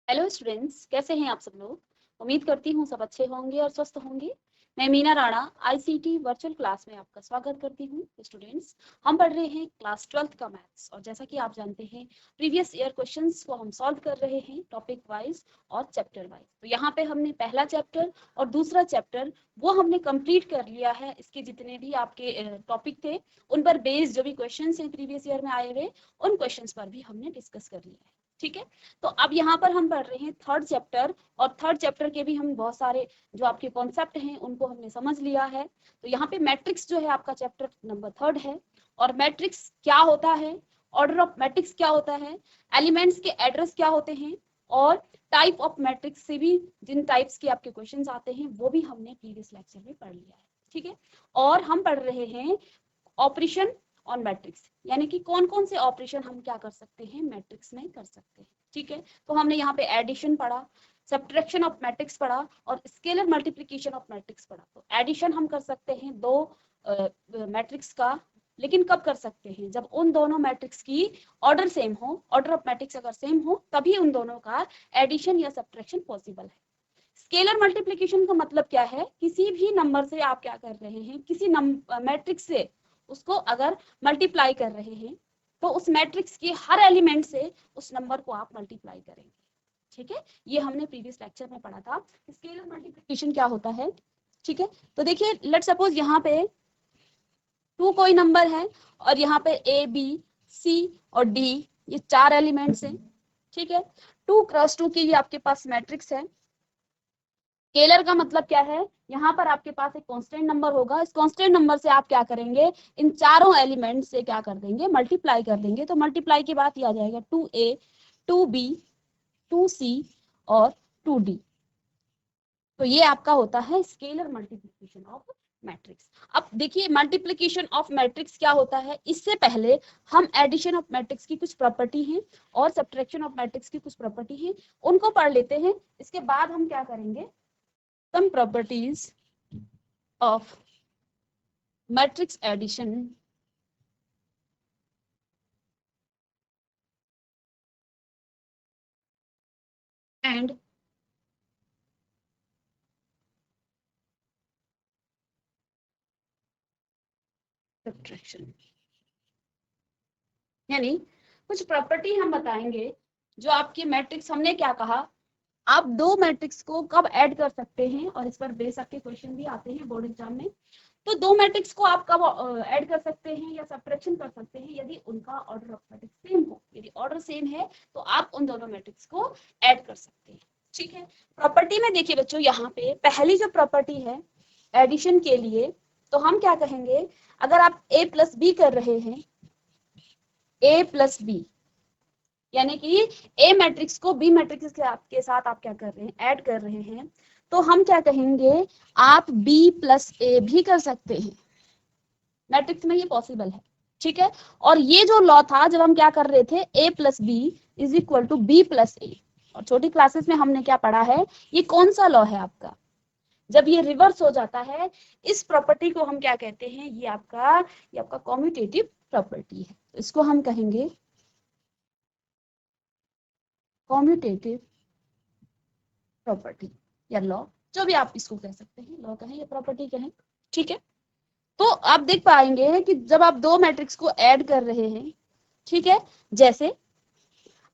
Hello students, कैसे हैं आप सब लोग। उम्मीद करती हूँ सब अच्छे होंगे और स्वस्थ होंगे। मैं Meena Rana ICT virtual class में आपका स्वागत करती हूँ। स्टूडेंट्स, हम पढ़ रहे हैं क्लास 12th का मैथ्स और जैसा कि आप जानते हैं प्रीवियस ईयर क्वेश्चंस को हम सॉल्व कर रहे हैं टॉपिक वाइज और चैप्टर वाइज। तो यहाँ पे हमने पहला चैप्टर और दूसरा चैप्टर वो हमने कंप्लीट कर लिया है। इसके जितने भी आपके टॉपिक थे उन पर बेस्ड जो भी क्वेश्चन हैं प्रीवियस ईयर में आए हुए उन क्वेश्चन पर भी हमने डिस्कस कर लिया है। ठीक है, तो अब यहाँ पर हम पढ़ रहे हैं थर्ड चैप्टर और थर्ड चैप्टर के भी हम बहुत सारे जो आपके कॉन्सेप्ट हैं उनको हमने समझ लिया है। तो यहाँ पे मैट्रिक्स जो है आपका चैप्टर नंबर 3 है और मैट्रिक्स क्या होता है, ऑर्डर ऑफ मैट्रिक्स क्या होता है, एलिमेंट्स के एड्रेस क्या होते हैं और टाइप ऑफ मैट्रिक्स से भी जिन टाइप्स के आपके क्वेश्चंस आते हैं वो भी हमने प्रीवियस लेक्चर में पढ़ लिया है। ठीक है, और हम पढ़ रहे हैं ऑपरेशन ऑन मैट्रिक्स, यानी कि कौन कौन से ऑपरेशन हम क्या कर सकते हैं मैट्रिक्स में कर सकते हैं। ठीक है, तो हमने यहाँ पे एडिशन पढ़ा, सब्ट्रैक्शन ऑफ मैट्रिक्स पढ़ा और स्केलर मल्टीप्लिकेशन ऑफ मैट्रिक्स पढ़ा। तो एडिशन हम कर सकते हैं दो मैट्रिक्स का, लेकिन कब कर सकते हैं, जब उन दोनों मैट्रिक्स की ऑर्डर सेम हो, ऑर्डर ऑफ मैट्रिक्स अगर सेम हो तभी उन दोनों का एडिशन या सब्ट्रैक्शन पॉसिबल है। स्केलर मल्टीप्लिकेशन का मतलब क्या है, किसी भी नंबर से आप क्या कर रहे हैं, किसी मैट्रिक्स से उसको अगर मल्टीप्लाई कर रहे हैं तो उस मैट्रिक्स के हर एलिमेंट से उस नंबर को आप मल्टीप्लाई करेंगे। ठीक है, ये हमने प्रीवियस लेक्चर में पढ़ा था स्केलर मल्टीप्लिकेशन क्या होता है। ठीक है, तो देखिए लेट सपोज यहाँ पे 2 कोई नंबर है और यहाँ पे ए बी सी और डी ये 4 एलिमेंट्स हैं। ठीक है, 2 क्रॉस 2 की ये आपके पास मैट्रिक्स है। स्केलर का मतलब क्या है, यहाँ पर आपके पास एक कांस्टेंट नंबर होगा, इस कांस्टेंट नंबर से आप क्या करेंगे, इन चारों एलिमेंट से क्या कर देंगे, मल्टीप्लाई कर देंगे। तो मल्टीप्लाई के बाद ये आ जाएगा 2a 2b 2c और 2d। तो ये आपका होता है स्केलर मल्टीप्लिकेशन ऑफ मैट्रिक्स। अब देखिए मल्टीप्लिकेशन ऑफ मैट्रिक्स क्या होता है, इससे पहले हम एडिशन ऑफ मैट्रिक्स की कुछ प्रॉपर्टी है और सब्ट्रैक्शन ऑफ मैट्रिक्स की कुछ प्रॉपर्टी है, उनको पढ़ लेते हैं। इसके बाद हम क्या करेंगे, some properties of matrix addition and subtraction। यानी कुछ प्रॉपर्टी हम बताएंगे जो आपके मैट्रिक्स, हमने क्या कहा, आप दो मैट्रिक्स को कब ऐड कर सकते हैं और इस पर बेशक के क्वेश्चन भी आते हैं बोर्ड एग्जाम में। तो दो मैट्रिक्स को आप कब ऐड कर सकते हैं या सब्ट्रैक्शन कर सकते हैं, यदि उनका ऑर्डर ऑफ मैट्रिक्स सेम हो। यदि ऑर्डर सेम है तो आप उन दोनों मैट्रिक्स को ऐड कर सकते हैं। ठीक है, प्रॉपर्टी में देखिए बच्चों, यहाँ पे पहली जो प्रॉपर्टी है एडिशन के लिए, तो हम क्या कहेंगे, अगर आप a प्लस बी कर रहे हैं, a प्लस बी यानी कि ए मैट्रिक्स को बी मैट्रिक्स के साथ आप क्या कर रहे हैं, ऐड कर रहे हैं, तो हम क्या कहेंगे, आप b प्लस ए भी कर सकते हैं। मैट्रिक्स में ये पॉसिबल है। ठीक है, और ये जो लॉ था जब हम क्या कर रहे थे, a plus B is equal to B plus A, और छोटी क्लासेस में हमने क्या पढ़ा है, ये कौन सा लॉ है आपका, जब ये रिवर्स हो जाता है, इस प्रॉपर्टी को हम क्या कहते हैं, ये आपका कॉम्यूटेटिव प्रॉपर्टी है। तो इसको हम कहेंगे कॉम्यूटेटिव प्रॉपर्टी या लॉ, जो भी आप इसको कह सकते हैं, लॉ कहें या प्रॉपर्टी कहें। ठीक है, तो आप देख पाएंगे कि जब आप दो मैट्रिक्स को ऐड कर रहे हैं, ठीक है, जैसे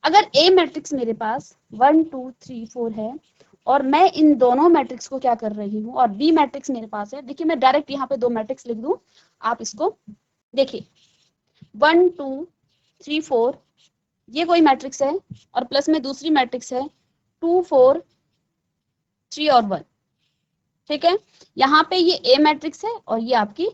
अगर ए मैट्रिक्स मेरे पास 1 2 3 4 है और मैं इन दोनों मैट्रिक्स को क्या कर रही हूँ और बी मैट्रिक्स मेरे पास है, देखिए मैं डायरेक्ट यहाँ पे दो मैट्रिक्स लिख दूं, आप इसको देखिए 1 2 3 4 ये कोई मैट्रिक्स है और प्लस में दूसरी मैट्रिक्स है 2 4 3 और 1। ठीक है, यहाँ पे ये ए मैट्रिक्स है और ये आपकी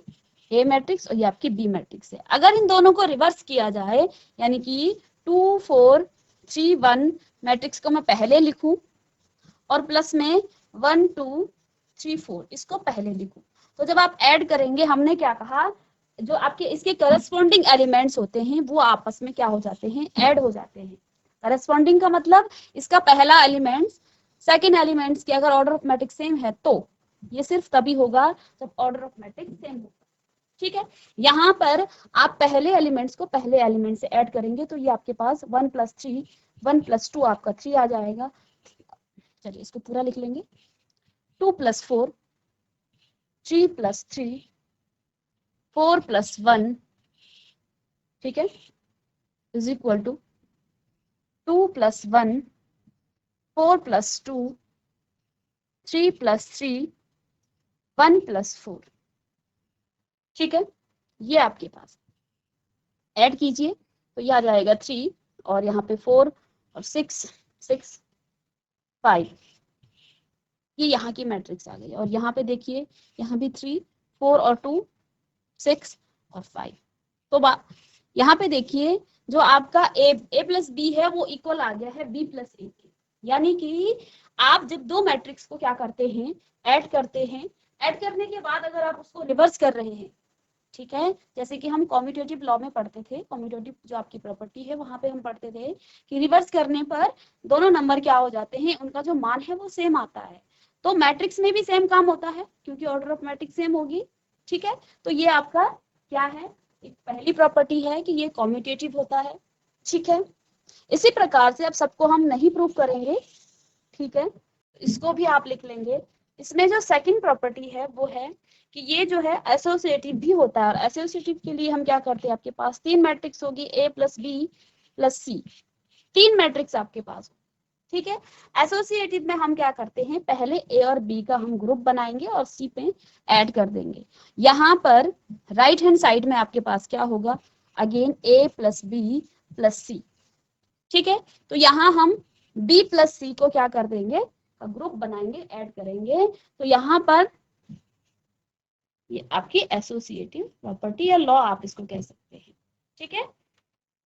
ए मैट्रिक्स और ये आपकी बी मैट्रिक्स है। अगर इन दोनों को रिवर्स किया जाए, यानी कि 2 4 3 1 मैट्रिक्स को मैं पहले लिखूं और प्लस में 1 2 3 4 इसको पहले लिखूं, तो जब आप ऐड करेंगे, हमने क्या कहा, जो आपके इसके करस्पॉन्डिंग एलिमेंट्स होते हैं वो आपस में क्या हो जाते हैं, ऐड हो जाते हैं। करस्पॉन्डिंग का मतलब इसका पहला एलिमेंट सेकेंड एलिमेंट्स की अगर ऑर्डर ऑफ मैट्रिक्स सेम है, तो ये सिर्फ तभी होगा जब ऑर्डर ऑफ मैट्रिक्स सेम होगा। ठीक है, यहाँ पर आप पहले एलिमेंट्स को पहले एलिमेंट से ऐड करेंगे, तो ये आपके पास 1 + 3 1 + 2 आपका 3 आ जाएगा, चलिए इसको पूरा लिख लेंगे। 2 + 4, 3 + 3, 4 + 1, ठीक है, इज इक्वल टू 2 + 1, 4 + 2, 3 + 3, 1 + 4, ठीक है। ये आपके पास ऐड कीजिए तो ये आ जाएगा 3 और यहाँ पे 4 और 6, 6, 5, ये यहाँ की मैट्रिक्स आ गई। और यहाँ पे देखिए यहाँ भी 3, 4 और 2, 6 और 5। तो यहाँ पे देखिए जो आपका a + b है वो इक्वल आ गया है b + a के। यानी कि आप जब दो मैट्रिक्स को क्या करते हैं, ऐड करते हैं, ऐड करने के बाद अगर आप उसको रिवर्स कर रहे हैं, ठीक है, जैसे कि हम कम्यूटेटिव लॉ में पढ़ते थे, कम्यूटेटिव जो आपकी प्रॉपर्टी है वहां पे हम पढ़ते थे कि रिवर्स करने पर दोनों नंबर क्या हो जाते हैं, उनका जो मान है वो सेम आता है। तो मैट्रिक्स में भी सेम काम होता है क्योंकि ऑर्डर ऑफ मैट्रिक्स सेम होगी, ठीक है। तो ये आपका क्या है, एक पहली प्रॉपर्टी है कि ये कम्यूटेटिव होता है, ठीक है। इसी प्रकार से अब सबको हम नहीं प्रूव करेंगे, ठीक है, इसको भी आप लिख लेंगे। इसमें जो सेकंड प्रॉपर्टी है वो है कि ये जो है एसोसिएटिव भी होता है। और एसोसिएटिव के लिए हम क्या करते हैं, आपके पास 3 मैट्रिक्स होगी a + b + c, 3 मैट्रिक्स आपके पास, ठीक है। एसोसिएटिव में हम क्या करते हैं, पहले a और b का हम ग्रुप बनाएंगे और c पे ऐड कर देंगे। यहाँ पर राइट हैंड साइड में आपके पास क्या होगा, अगेन a + b + c, ठीक है। तो यहाँ हम b + c को क्या कर देंगे, ग्रुप बनाएंगे, ऐड करेंगे। तो यहाँ पर ये आपकी एसोसिएटिव प्रॉपर्टी या लॉ आप इसको कह सकते हैं, ठीक है।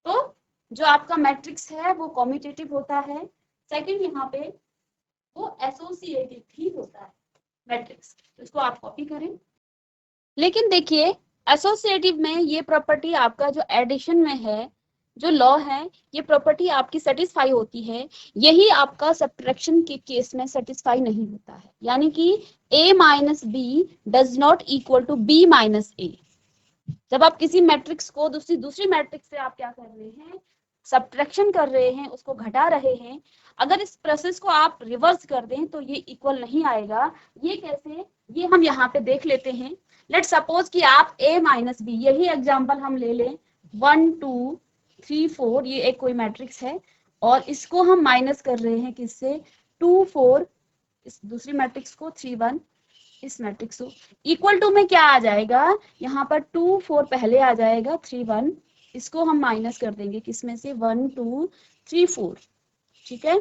तो जो आपका मैट्रिक्स है वो कम्यूटेटिव होता है, सेकंड यहाँ पे वो एसोसिएटिव भी होता है मैट्रिक्स। तो इसको आप कॉपी करें। लेकिन देखिए एसोसिएटिव में ये प्रॉपर्टी आपका जो एडिशन में है, जो लॉ है, ये प्रॉपर्टी आपकी सेटिस्फाई होती है, यही आपका सब्ट्रैक्शन के केस में सेटिस्फाई नहीं होता है। यानी कि a - b does not equal to b - a। जब आप किसी मैट्रिक्स को दूसरी मैट्रिक्स से आप क्या कर रहे हैं, सब्ट्रैक्शन कर रहे हैं, उसको घटा रहे हैं, अगर इस प्रोसेस को आप रिवर्स कर दें तो ये इक्वल नहीं आएगा। ये कैसे, ये हम यहाँ पे देख लेते हैं। लेट सपोज कि आप a - b, यही एग्जांपल हम ले लें, 1 2 3 4, ये एक कोई मैट्रिक्स है और इसको हम माइनस कर रहे हैं किससे, 2 4, इस दूसरी मैट्रिक्स को 3 1, इस मैट्रिक्स को इक्वल टू में क्या आ जाएगा, यहाँ पर 2 4 पहले आ जाएगा, 3 1, इसको हम माइनस कर देंगे किसमें से, 1 2 3 4, ठीक है।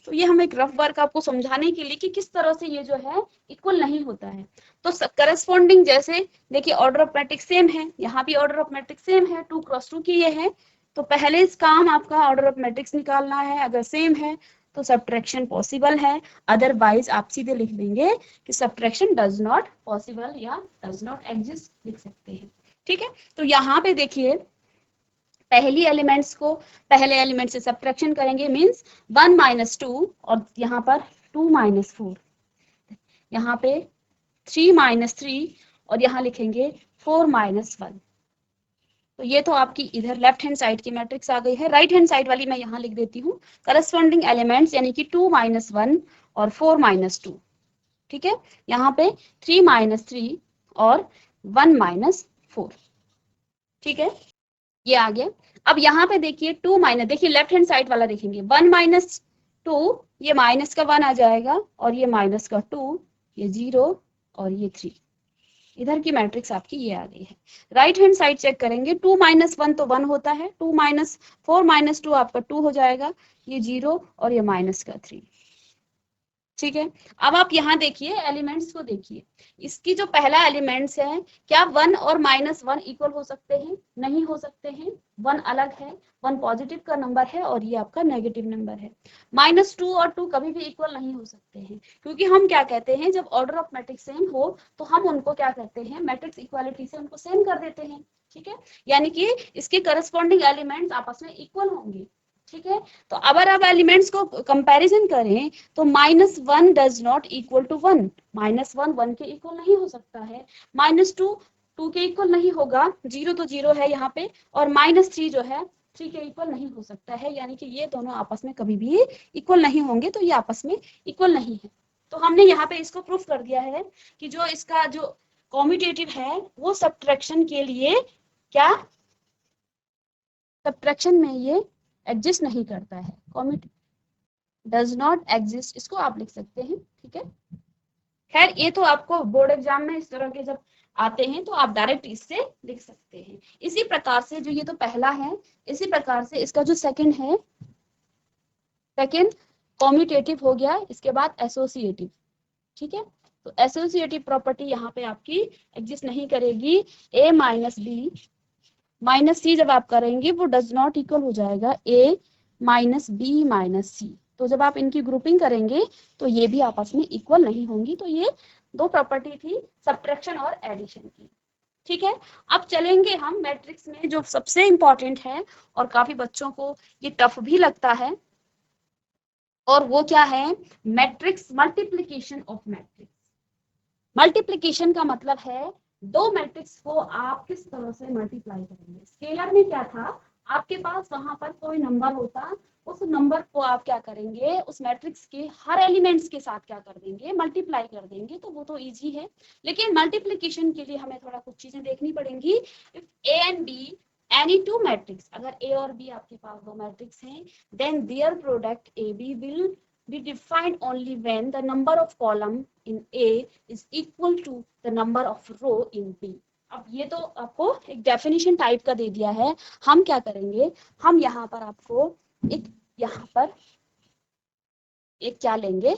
तो ये हम एक रफ वर्क आपको समझाने के लिए कि किस तरह से ये जो है इक्वल नहीं होता है। तो करस्पॉन्डिंग जैसे देखिए ऑर्डर ऑफ मैट्रिक्स सेम है, यहाँ भी ऑर्डर ऑफ मैट्रिक्स सेम है, 2 × 2 की ये है। तो पहले इस काम आपका ऑर्डर ऑफ मैट्रिक्स निकालना है, अगर सेम है तो सब्ट्रैक्शन पॉसिबल है, अदरवाइज आप सीधे लिख देंगे कि सब्ट्रैक्शन डज नॉट पॉसिबल या डज नॉट एग्जिस्ट लिख सकते हैं, ठीक है। तो यहाँ पे देखिए पहले एलिमेंट से सब्ट्रैक्शन करेंगे, मींस 1 - 2 और यहाँ पर 2 - 4, यहाँ पे 3 - 3 और यहाँ लिखेंगे 4 - 1। तो ये तो आपकी इधर लेफ्ट हैंड साइड की मैट्रिक्स आ गई है। राइट हैंड साइड वाली मैं यहाँ लिख देती हूँ, करस्पॉन्डिंग एलिमेंट्स यानी कि 2 - 1 और 4 - 2, ठीक है। यहाँ पे 3 - 3 और 1 - 4, ठीक है, ये आ गया। अब यहाँ पे देखिए 2 माइनस, देखिए लेफ्ट हैंड साइड वाला देखेंगे, 1 - 2, ये माइनस का 1 आ जाएगा और ये माइनस का 2, ये 0 और ये 3, इधर की मैट्रिक्स आपकी ये आ गई है। राइट हैंड साइड चेक करेंगे, 2 - 1 तो 1 होता है, 2 - 4 - 2 आपका 2 हो जाएगा, ये 0 और ये माइनस का 3, ठीक है। अब आप यहाँ देखिए एलिमेंट्स को देखिए, इसकी जो पहला एलिमेंट्स है, क्या 1 और -1 इक्वल हो सकते हैं, नहीं हो सकते हैं, 1 अलग है, 1 पॉजिटिव का नंबर है और ये आपका नेगेटिव नंबर है। -2 और 2 कभी भी इक्वल नहीं हो सकते हैं, क्योंकि हम क्या कहते हैं, जब ऑर्डर ऑफ मैट्रिक्स सेम हो तो हम उनको क्या करते हैं, मैट्रिक्स इक्वालिटी से उनको सेम कर देते हैं, ठीक है। यानी कि इसके करस्पॉन्डिंग एलिमेंट्स आपस में इक्वल होंगे, ठीक है। तो अगर आप एलिमेंट्स को कंपैरिजन करें तो -1 डज नॉट इक्वल टू 1, -1 1 के इक्वल नहीं हो सकता है, -2 2 के इक्वल नहीं होगा, 0 तो 0 है यहाँ पे, और -3 जो है 3 के इक्वल नहीं हो सकता है, यानी कि ये दोनों आपस में कभी भी इक्वल नहीं होंगे, तो ये आपस में इक्वल नहीं है। तो हमने यहाँ पे इसको प्रूफ कर दिया है कि जो इसका जो कॉम्यूटेटिव है वो सब्ट्रैक्शन के लिए क्या, सब्ट्रैक्शन में ये एग्जिस्ट नहीं करता है, कॉम्यूट डज नॉट एग्जिस्ट, इसको आप लिख सकते हैं। ठीक है, खैर ये तो आपको बोर्ड एग्जाम में इस तरह के जब आते हैं तो आप डायरेक्ट इससे लिख सकते हैं। इसी प्रकार से जो ये तो पहला है, इसी प्रकार से इसका जो सेकंड है, सेकंड कॉम्यूटेटिव हो गया, इसके बाद एसोसिएटिव। ठीक है, तो एसोसिएटिव प्रॉपर्टी यहाँ पे आपकी एग्जिस्ट नहीं करेगी। a माइनस बी माइनस सी जब आप करेंगे वो डज नॉट इक्वल हो जाएगा a माइनस बी माइनस सी। तो जब आप इनकी ग्रुपिंग करेंगे तो ये भी आपस में इक्वल नहीं होंगी। तो ये दो प्रॉपर्टी थी सब्ट्रैक्शन और एडिशन की। ठीक है, अब चलेंगे हम मैट्रिक्स में जो सबसे इंपॉर्टेंट है और काफी बच्चों को ये टफ भी लगता है, और वो क्या है, matrix multiplication of matrix. Multiplication का मतलब है दो मैट्रिक्स को आप किस तरह से मल्टीप्लाई करेंगे। स्केलर में क्या था, आपके पास वहां पर कोई नंबर होता, उस नंबर को आप क्या करेंगे, उस मैट्रिक्स के हर एलिमेंट्स के साथ क्या कर देंगे, मल्टीप्लाई कर देंगे, तो वो तो इजी है। लेकिन मल्टीप्लिकेशन के लिए हमें थोड़ा कुछ चीजें देखनी पड़ेंगी। If A and B any two matrix, अगर ए और बी आपके पास दो मैट्रिक्स हैं, then their product A B will be defined only when the number of column in A is equal to the number of row in B। अब ये तो आपको एक डेफिनेशन टाइप का दे दिया है। हम क्या करेंगे, हम यहाँ पर आपको एक यहाँ पर एक क्या लेंगे,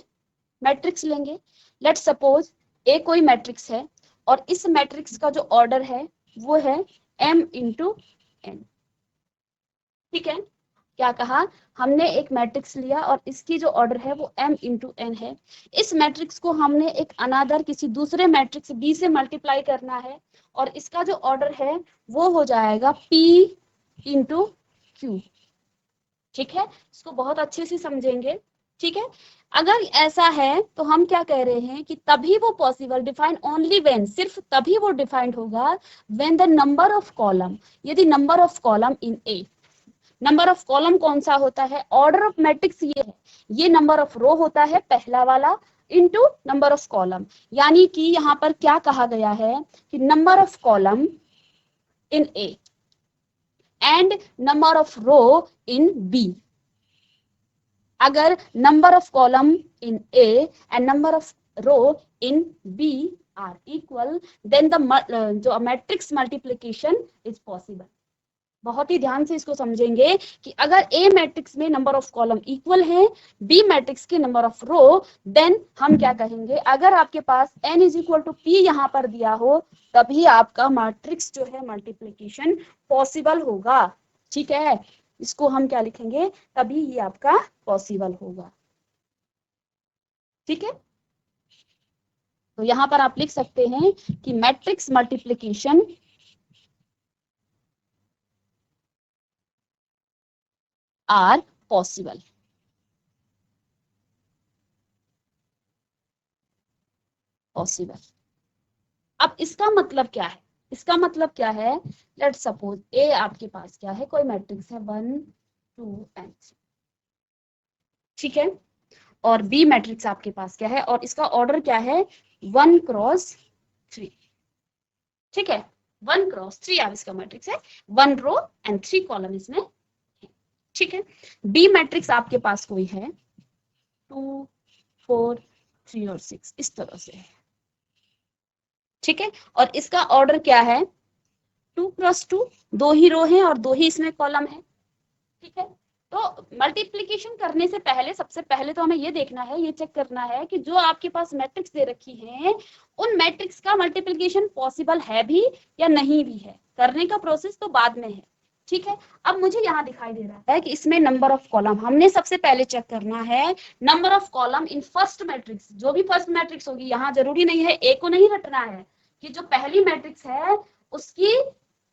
मैट्रिक्स लेंगे। लेट सपोज ए कोई मैट्रिक्स है और इस मैट्रिक्स का जो ऑर्डर है वो है m इंटू n। ठीक है, क्या कहा, हमने एक मैट्रिक्स लिया और इसकी जो ऑर्डर है वो m इंटू n है। इस मैट्रिक्स को हमने एक अनादर किसी दूसरे मैट्रिक्स b से मल्टीप्लाई करना है और इसका जो ऑर्डर है वो हो जाएगा p इंटू q। ठीक है, इसको बहुत अच्छे से समझेंगे। ठीक है, अगर ऐसा है तो हम क्या कह रहे हैं कि तभी वो पॉसिबल, डिफाइन ओनली व्हेन, सिर्फ तभी वो डिफाइंड होगा when the number of column, यदि number of column in A, number of column कौन सा होता है, ऑर्डर ऑफ मैट्रिक्स ये है, ये नंबर ऑफ रो होता है पहला वाला, इनटू नंबर ऑफ कॉलम। यानी कि यहाँ पर क्या कहा गया है कि number of column in A and number of row in B. अगर number of column in A and number of row in B are equal, then the जो मैट्रिक्स मल्टीप्लिकेशन इज पॉसिबल। बहुत ही ध्यान से इसको समझेंगे कि अगर ए मैट्रिक्स में नंबर ऑफ कॉलम इक्वल है बी मैट्रिक्स के नंबर ऑफ रो, देन हम क्या कहेंगे, अगर आपके पास n is equal to P यहाँ पर दिया हो तभी आपका मैट्रिक्स जो है मल्टीप्लिकेशन पॉसिबल होगा। ठीक है, इसको हम क्या लिखेंगे, तभी ये आपका पॉसिबल होगा। ठीक है, तो यहाँ पर आप लिख सकते हैं कि matrix multiplication are possible. Possible, अब इसका मतलब क्या है, इसका मतलब क्या है, लेट सपोज ए आपके पास क्या है, कोई मैट्रिक्स है 1 2 एंड 3। ठीक है, और बी मैट्रिक्स आपके पास क्या है और इसका ऑर्डर क्या है 1 क्रॉस 3। ठीक है, 1 क्रॉस 3 आप इसका मैट्रिक्स है, 1 रो एंड 3 कॉलम इसमें। ठीक है, बी मैट्रिक्स आपके पास कोई है 2 4 3 और 6 इस तरह से है। ठीक है, और इसका ऑर्डर क्या है 2 क्रॉस 2, दो ही रो है और दो ही इसमें कॉलम है। ठीक है, तो मल्टीप्लिकेशन करने से पहले सबसे पहले तो हमें ये देखना है, ये चेक करना है कि जो आपके पास मैट्रिक्स दे रखी है उन मैट्रिक्स का मल्टीप्लिकेशन पॉसिबल है भी या नहीं भी है। करने का प्रोसेस तो बाद में है। ठीक है, अब मुझे यहाँ दिखाई दे रहा है कि इसमें नंबर ऑफ कॉलम, हमने सबसे पहले चेक करना है number of column in first matrix. जो भी फर्स्ट मैट्रिक्स होगी, यहाँ जरूरी नहीं है ए को नहीं रटना है, कि जो पहली मैट्रिक्स है उसकी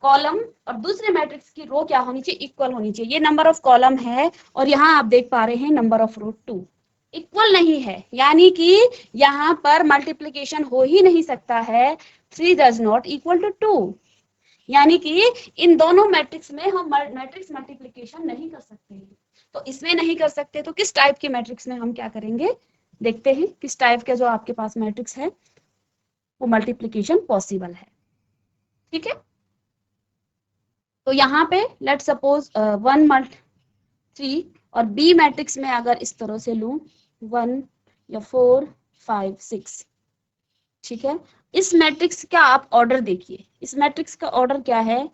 कॉलम और दूसरे मैट्रिक्स की रो क्या होनी चाहिए, इक्वल होनी चाहिए। ये नंबर ऑफ कॉलम है और यहाँ आप देख पा रहे हैं नंबर ऑफ रो 2 इक्वल नहीं है, यानी कि यहाँ पर मल्टीप्लिकेशन हो ही नहीं सकता है। 3 डज नॉट इक्वल टू 2, यानी कि इन दोनों मैट्रिक्स में हम मैट्रिक्स मल्टीप्लिकेशन नहीं कर सकते हैं। तो इसमें नहीं कर सकते तो किस टाइप के मैट्रिक्स में हम क्या करेंगे, देखते हैं किस टाइप का जो आपके पास मैट्रिक्स है वो मल्टीप्लिकेशन पॉसिबल है। ठीक है, तो यहाँ पे लेट सपोज 1 मल्ट 3 और बी मैट्रिक्स में अगर इस तरह से लूं 1 या 4 5 6, ठीक है। इस मैट्रिक्स का आप ऑर्डर देखिए, इस मैट्रिक्स का ऑर्डर क्या है,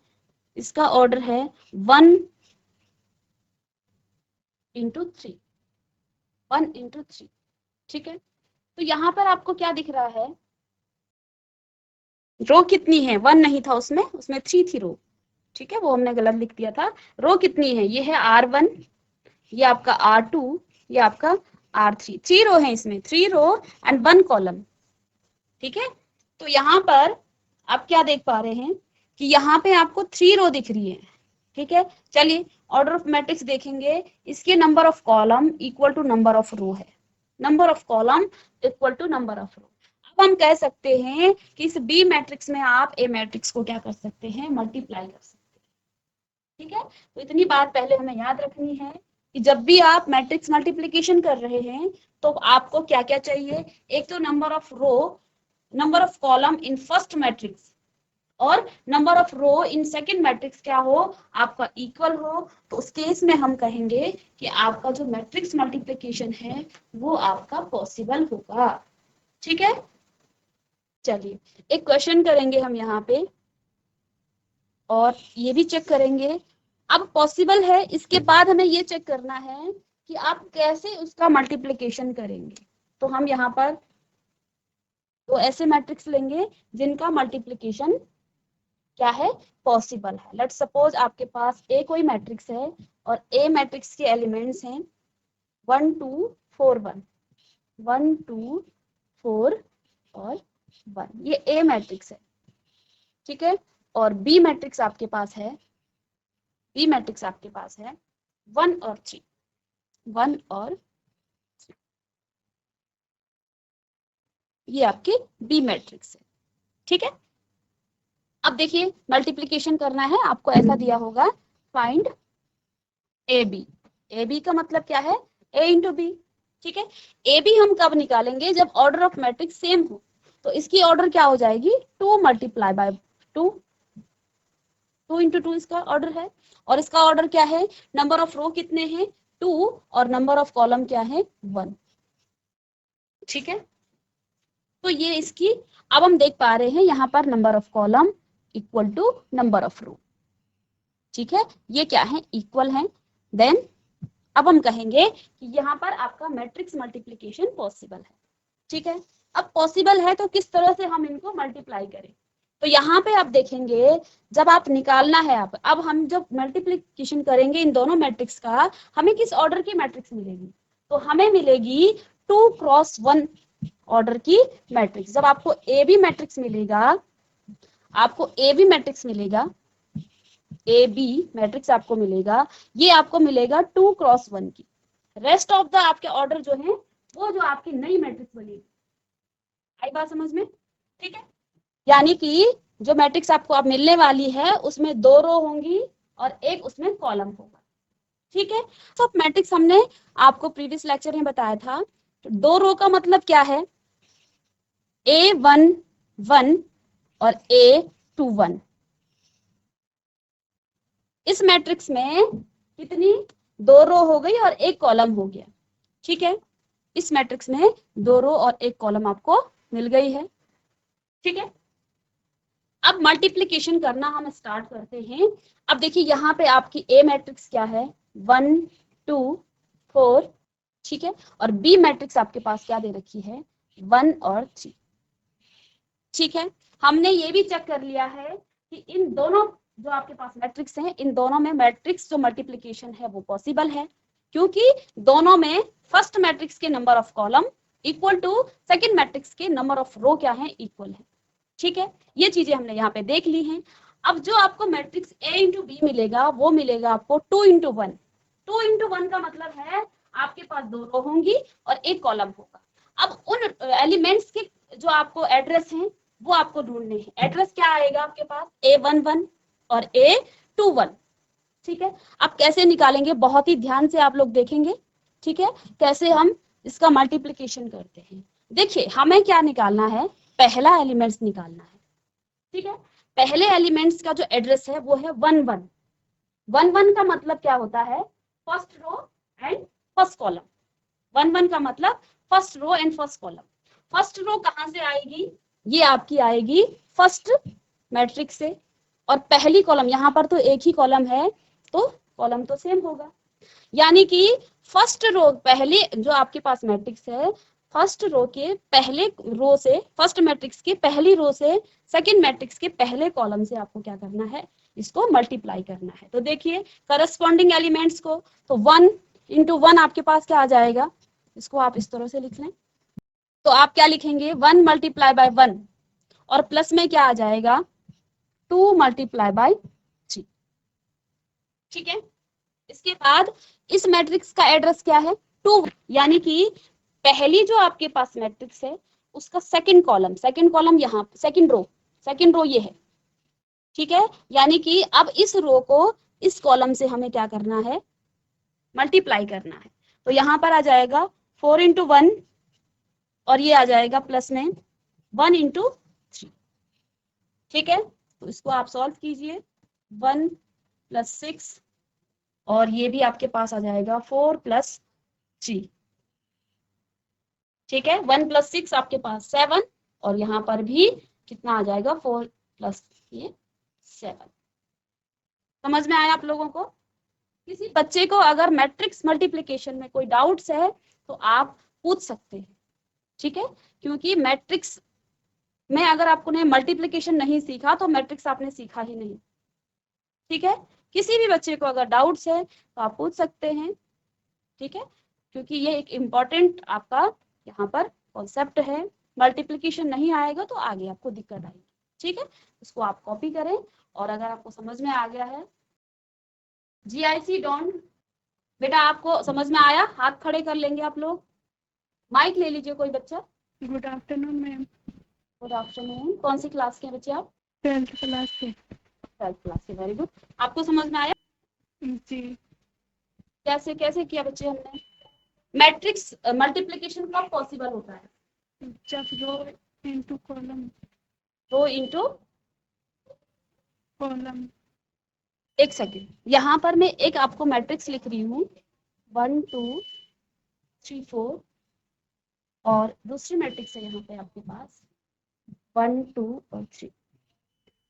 इसका ऑर्डर है 1 इंटू 3, 1 इंटू 3, ठीक है। तो यहाँ पर आपको क्या दिख रहा है, रो कितनी है, 1 नहीं था उसमें, उसमें 3 थी रो, ठीक है, वो हमने गलत लिख दिया था। रो कितनी है, ये है R1, ये आपका R2, ये आपका R3, 3 रो है इसमें, 3 रो एंड 1 कॉलम, ठीक है। तो यहाँ पर आप क्या देख पा रहे हैं कि यहाँ पे आपको 3 रो दिख रही है, ठीक है। चलिए ऑर्डर ऑफ मैट्रिक्स देखेंगे, इसके number of column equal to number of row है, number of column equal to number of row. अब हम कह सकते हैं कि इस बी मैट्रिक्स में आप ए मैट्रिक्स को क्या कर सकते हैं, मल्टीप्लाई कर सकते हैं, ठीक है। तो इतनी बात पहले हमें याद रखनी है कि जब भी आप मैट्रिक्स मल्टीप्लिकेशन कर रहे हैं तो आपको क्या क्या चाहिए, एक तो number of row, number of column in first matrix और number of row in second matrix क्या हो, आपका इक्वल हो। तो उस केस में हम कहेंगे कि आपका जो मैट्रिक्स मल्टीप्लिकेशन है वो आपका पॉसिबल होगा, ठीक है। चलिए एक क्वेश्चन करेंगे हम यहाँ पे और ये भी चेक करेंगे। अब पॉसिबल है, इसके बाद हमें ये चेक करना है कि आप कैसे उसका मल्टीप्लिकेशन करेंगे। तो हम यहाँ पर तो ऐसे मैट्रिक्स लेंगे जिनका मल्टीप्लिकेशन क्या है, पॉसिबल है। लेट सपोज आपके पास ए कोई मैट्रिक्स है और ए मैट्रिक्स के एलिमेंट्स हैं 1 2 4 1, 1 2 4 और 1, ये ए मैट्रिक्स है, ठीक है। और बी मैट्रिक्स आपके पास है, बी मैट्रिक्स आपके पास है 1 और 3, 1 और 3, ये आपके बी मैट्रिक्स है, ठीक है। अब देखिए मल्टीप्लिकेशन करना है आपको, ऐसा दिया होगा find A B, A B का मतलब क्या है, ए इंटू बी, ठीक है। ए बी हम कब निकालेंगे, जब ऑर्डर ऑफ मैट्रिक्स सेम हो। तो इसकी ऑर्डर क्या हो जाएगी, 2 मल्टीप्लाई बाय 2, 2 इंटू 2 इसका ऑर्डर है। और इसका ऑर्डर क्या है, नंबर ऑफ रो कितने हैं 2 और नंबर ऑफ कॉलम क्या है 1, ठीक है। तो ये इसकी, अब हम देख पा रहे हैं यहाँ पर number of column equal to number of row, ठीक है, ये क्या है, इक्वल है। देन अब हम कहेंगे कि यहाँ पर आपका मैट्रिक्स मल्टीप्लिकेशन पॉसिबल है, ठीक है। अब पॉसिबल है तो किस तरह से हम इनको मल्टीप्लाई करें, तो यहाँ पे आप देखेंगे जब आप निकालना है, आप अब हम जब मल्टीप्लिकेशन करेंगे इन दोनों मैट्रिक्स का, हमें किस ऑर्डर की मैट्रिक्स मिलेगी, तो हमें मिलेगी 2 क्रॉस 1 ऑर्डर की मैट्रिक्स। जब आपको ए बी मैट्रिक्स मिलेगा, आपको ए बी मैट्रिक्स मिलेगा, ए बी मैट्रिक्स आपको मिलेगा, ये आपको मिलेगा 2 क्रॉस 1 की। रेस्ट ऑफ द आपके ऑर्डर जो है वो जो आपकी नई मैट्रिक्स बनेगी, आई बात समझ में, ठीक है। यानी कि जो मैट्रिक्स आपको अब मिलने वाली है उसमें 2 रो होंगी और एक उसमें कॉलम होगा, ठीक है। तो मैट्रिक्स हमने आपको प्रीवियस लेक्चर में बताया था, तो 2 रो का मतलब क्या है, A1 1 और A2 1। इस मैट्रिक्स में कितनी, 2 रो हो गई और एक कॉलम हो गया, ठीक है। इस मैट्रिक्स में 2 रो और एक कॉलम आपको मिल गई है, ठीक है। अब मल्टीप्लिकेशन करना हम स्टार्ट करते हैं। अब देखिए यहाँ पे आपकी ए मैट्रिक्स क्या है 1 2 4, ठीक है। और बी मैट्रिक्स आपके पास क्या दे रखी है 1 और 3, ठीक है। हमने ये भी चेक कर लिया है कि इन दोनों जो आपके पास मैट्रिक्स हैं, इन दोनों में मैट्रिक्स जो मल्टीप्लिकेशन है वो पॉसिबल है, क्योंकि दोनों में फर्स्ट मैट्रिक्स के number of column equal to second matrix के नंबर ऑफ रो क्या है, इक्वल है, ठीक है। ये चीजें हमने यहाँ पे देख ली हैं। अब जो आपको मैट्रिक्स ए इंटू बी मिलेगा वो मिलेगा आपको 2 इंटू 1, 2 इंटू 1 का मतलब है आपके पास 2 रो होंगी और एक कॉलम होगा। अब उन एलिमेंट्स के जो आपको एड्रेस हैं वो आपको ढूंढने हैं। एड्रेस क्या आएगा आपके पास A11 और A 2 1। ठीक है, अब कैसे निकालेंगे बहुत ही ध्यान से आप लोग देखेंगे। ठीक है, कैसे हम इसका मल्टीप्लिकेशन करते हैं। देखिए हमें क्या निकालना है, पहला एलिमेंट्स निकालना है। ठीक है, पहले एलिमेंट्स का जो एड्रेस है वो है 1 1। 1 1 का मतलब क्या होता है, first row and first column. 1 1 का मतलब first row and first column. First row कहां से आएगी, ये आपकी आएगी फर्स्ट मैट्रिक्स से, और पहली कॉलम यहाँ पर तो एक ही कॉलम है तो कॉलम तो सेम होगा, यानी कि फर्स्ट रो पहले जो आपके पास मैट्रिक्स है, फर्स्ट रो के पहले रो से, फर्स्ट मैट्रिक्स के पहली रो से सेकंड मैट्रिक्स के पहले कॉलम से आपको क्या करना है, इसको मल्टीप्लाई करना है। तो देखिए करस्पॉन्डिंग एलिमेंट्स को, तो 1 इंटू 1 आपके पास क्या आ जाएगा, इसको आप इस तरह से लिख लें। तो आप क्या लिखेंगे, 1 मल्टीप्लाई बाय 1, और प्लस में क्या आ जाएगा, 2 मल्टीप्लाई बाय 3। ठीक है, इसके बाद इस मैट्रिक्स का एड्रेस क्या है, 2, यानी कि पहली जो आपके पास मैट्रिक्स है उसका सेकंड कॉलम यहाँ, सेकंड रो ये है। ठीक है, यानी कि अब इस रो को इस कॉलम से हमें क्या करना है, मल्टीप्लाई करना है। तो यहाँ पर आ जाएगा 4 इंटू 1, और ये आ जाएगा प्लस में 1 इंटू 3। ठीक है, तो इसको आप सॉल्व कीजिए, 1 + 6, और ये भी आपके पास आ जाएगा 4 + 3। ठीक है, 1 + 6 आपके पास 7, और यहाँ पर भी कितना आ जाएगा, 4 + ये 7। समझ में आया आप लोगों को। किसी बच्चे को अगर मैट्रिक्स मल्टीप्लिकेशन में कोई डाउट्स है तो आप पूछ सकते हैं। ठीक है, क्योंकि मैट्रिक्स में अगर आपको ने मल्टीप्लिकेशन नहीं सीखा तो मैट्रिक्स आपने सीखा ही नहीं। ठीक है, किसी भी बच्चे को अगर डाउट्स है तो आप पूछ सकते हैं। ठीक है, क्योंकि ये एक इम्पॉर्टेंट आपका यहाँ पर कॉन्सेप्ट है, मल्टीप्लिकेशन नहीं आएगा तो आगे आपको दिक्कत आएगी। ठीक है, इसको आप कॉपी करें, और अगर आपको समझ में आ गया है, GIC डॉन बेटा आपको समझ में आया, हाथ खड़े कर लेंगे आप लोग, माइक ले लीजिए कोई बच्चा। Good afternoon ma'am. Good afternoon, कौन सी क्लास के बच्चे आप, 12th क्लास से। 12th क्लास के, वेरी गुड। आपको समझ में आया जी। कैसे कैसे किया बच्चे हमने, मैट्रिक्स मल्टीप्लिकेशन कब पॉसिबल होता है, जब rho into column, rho into, column. एक सेकेंड, यहाँ पर मैं एक आपको मैट्रिक्स लिख रही हूँ, 1 2 3 4, और दूसरी मैट्रिक्स है यहाँ पे आपके पास 1 2 और 3।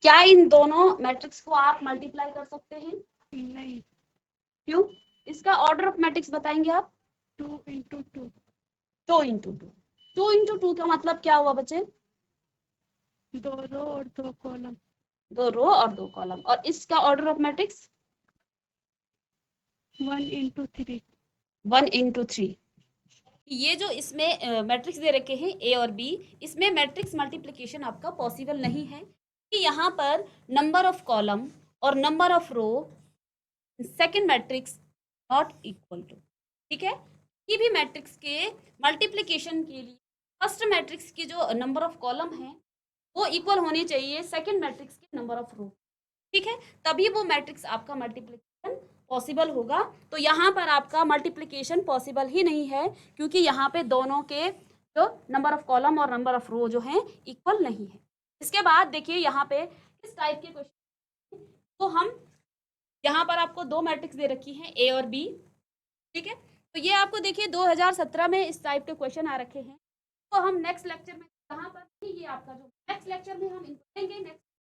क्या इन दोनों मैट्रिक्स को आप मल्टीप्लाई कर सकते हैं, नहीं। क्यों, इसका ऑर्डर ऑफ मैट्रिक्स बताएंगे आप, 2 इंटू 2। 2 इंटू 2। 2 इंटू 2 का मतलब क्या हुआ बच्चे, 2 रो और 2 कॉलम। 2 रो और 2 कॉलम, और इसका order of matrix 1 into 3। 1 into 3। ये जो इसमें मैट्रिक्स दे रखे हैं A और B, इसमें मैट्रिक्स मल्टीप्लिकेशन आपका पॉसिबल नहीं है कि यहाँ पर नंबर ऑफ कॉलम और number of row second matrix not equal to. ठीक है, किसी भी मैट्रिक्स के मल्टीप्लिकेशन के लिए फर्स्ट मैट्रिक्स की जो नंबर ऑफ कॉलम है वो इक्वल होनी चाहिए सेकंड मैट्रिक्स के नंबर ऑफ रो। ठीक है, तभी वो मैट्रिक्स आपका मल्टीप्लिकेशन पॉसिबल होगा। तो यहाँ पर आपका मल्टीप्लिकेशन पॉसिबल ही नहीं है, क्योंकि यहाँ पे दोनों के जो नंबर ऑफ कॉलम और नंबर ऑफ रो जो हैं इक्वल नहीं है। इसके बाद देखिए यहाँ पे इस टाइप के क्वेश्चन, तो हम यहाँ पर आपको 2 मैट्रिक्स दे रखी हैं A और B। ठीक है, तो ये आपको देखिए 2017 में इस टाइप के क्वेश्चन आ रखे हैं। तो हम नेक्स्ट लेक्चर में, यहाँ पर ये आपका जो नेक्स्ट लेक्चर में हम इनको लेंगे, नेक्स्ट